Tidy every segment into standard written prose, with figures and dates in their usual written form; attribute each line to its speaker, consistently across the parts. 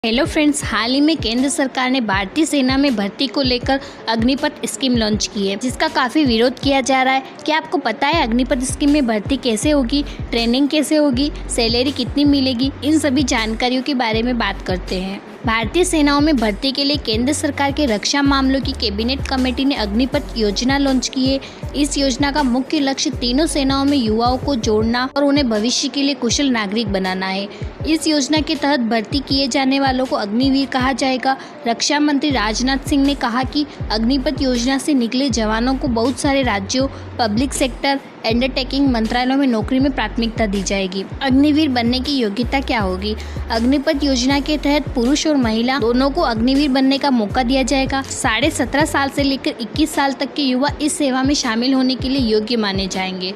Speaker 1: Hello friends, हाल ही में केंद्र सरकार ने भारतीय सेना में भर्ती को लेकर अग्निपथ स्कीम लॉन्च की है, जिसका काफ़ी विरोध किया जा रहा है। क्या आपको पता है अग्निपथ स्कीम में भर्ती कैसे होगी, ट्रेनिंग कैसे होगी, सैलरी कितनी मिलेगी? इन सभी जानकारियों के बारे में बात करते हैं। भारतीय सेनाओं में भर्ती के लिए केंद्र सरकार के रक्षा मामलों की कैबिनेट कमेटी ने अग्निपथ योजना लॉन्च की है। इस योजना का मुख्य लक्ष्य तीनों सेनाओं में युवाओं को जोड़ना और उन्हें भविष्य के लिए कुशल नागरिक बनाना है। इस योजना के तहत भर्ती किए जाने वालों को अग्निवीर कहा जाएगा। रक्षा मंत्री राजनाथ सिंह ने कहा कि अग्निपथ योजना से निकले जवानों को बहुत सारे राज्यों, पब्लिक सेक्टर, अंडरटेकिंग मंत्रालयों में नौकरी में प्राथमिकता दी जाएगी। अग्निवीर बनने की योग्यता क्या होगी? अग्निपथ योजना के तहत पुरुष और महिला दोनों को अग्निवीर बनने का मौका दिया जाएगा। 17.5 साल से लेकर 21 साल तक के युवा इस सेवा में शामिल होने के लिए योग्य माने जाएंगे।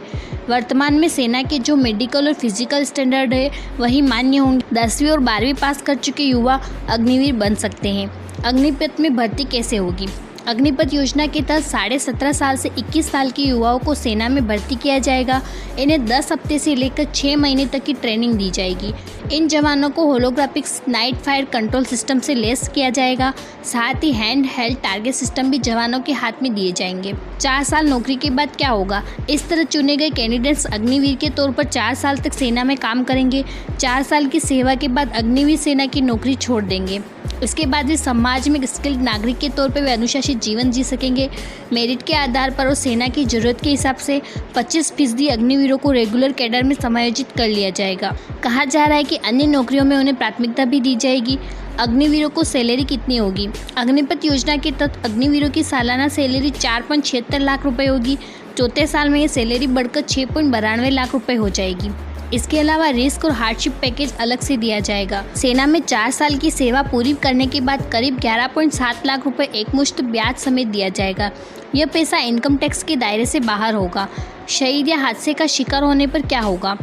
Speaker 1: वर्तमान में सेना के जो मेडिकल और फिजिकल स्टैंडर्ड है वही मान्य होंगे। 10वीं और 12वीं पास कर चुके युवा अग्निवीर बन सकते हैं। अग्निपथ में भर्ती कैसे होगी? अग्निपथ योजना के तहत 17.5 साल से 21 साल के युवाओं को सेना में भर्ती किया जाएगा। इन्हें 10 हफ्ते से लेकर 6 महीने तक की ट्रेनिंग दी जाएगी। इन जवानों को holographic night fire control system से लैस किया जाएगा। साथ ही हैंड हेल्ड टारगेट सिस्टम भी जवानों के हाथ में दिए जाएंगे। 4 साल नौकरी के बाद क्या होगा? इस तरह चुने गए कैंडिडेट्स अग्निवीर के तौर पर 4 साल तक सेना में काम करेंगे। 4 साल की सेवा के बाद अग्निवीर सेना की नौकरी छोड़ देंगे। इसके बाद भी समाज में स्किल्ड नागरिक के तौर पर वे अनुशासित जीवन जी सकेंगे। मेरिट के आधार पर और सेना की जरूरत के हिसाब से 25% अग्निवीरों को रेगुलर कैडर में समायोजित कर लिया जाएगा। कहा जा रहा है कि अन्य नौकरियों में उन्हें प्राथमिकता भी दी जाएगी। अग्निवीरों को सैलरी कितनी होगी? अग्निपथ योजना के तहत अग्निवीरों की सालाना सैलरी 4.76 लाख रुपए होगी। चौथे साल में ये सैलरी बढ़कर 6.92 लाख रुपए हो जाएगी। इसके अलावा रिस्क और हार्डशिप पैकेज अलग से दिया जाएगा। सेना में 4 साल की सेवा पूरी करने के बाद करीब 11.7 लाख रुपए एकमुश्त ब्याज समेत दिया जाएगा। यह पैसा इनकम टैक्स के दायरे से बाहर होगा। शहीद या हादसे का शिकार होने पर क्या होगा?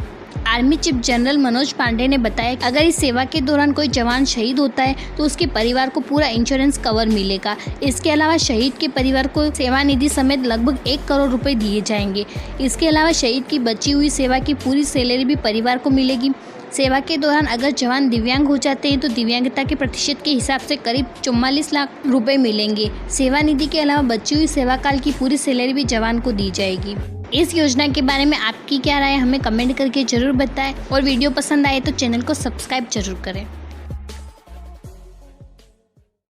Speaker 1: Army chief general Manoj Pande ने बताया कि अगर इस सेवा के दौरान कोई जवान शहीद होता है तो उसके परिवार को पूरा इंश्योरेंस कवर मिलेगा। इसके अलावा शहीद के परिवार को सेवा निधि समेत लगभग 1 करोड़ रुपए दिए जाएंगे। इसके अलावा शहीद की बची हुई सेवा की पूरी सैलरी भी परिवार को मिलेगी। सेवा के दौरान अगर जवान दिव्यांग हो जाते हैं तो दिव्यांगता के प्रतिशत के हिसाब से करीब 44 लाख रुपए मिलेंगे। सेवा निधि के अलावा बची हुई सेवा काल की पूरी सैलरी भी जवान को दी जाएगी। इस योजना के बारे में आपकी क्या राय है? हमें कमेंट करके जरूर बताएं और वीडियो पसंद आए तो चैनल को सब्सक्राइब जरूर करें।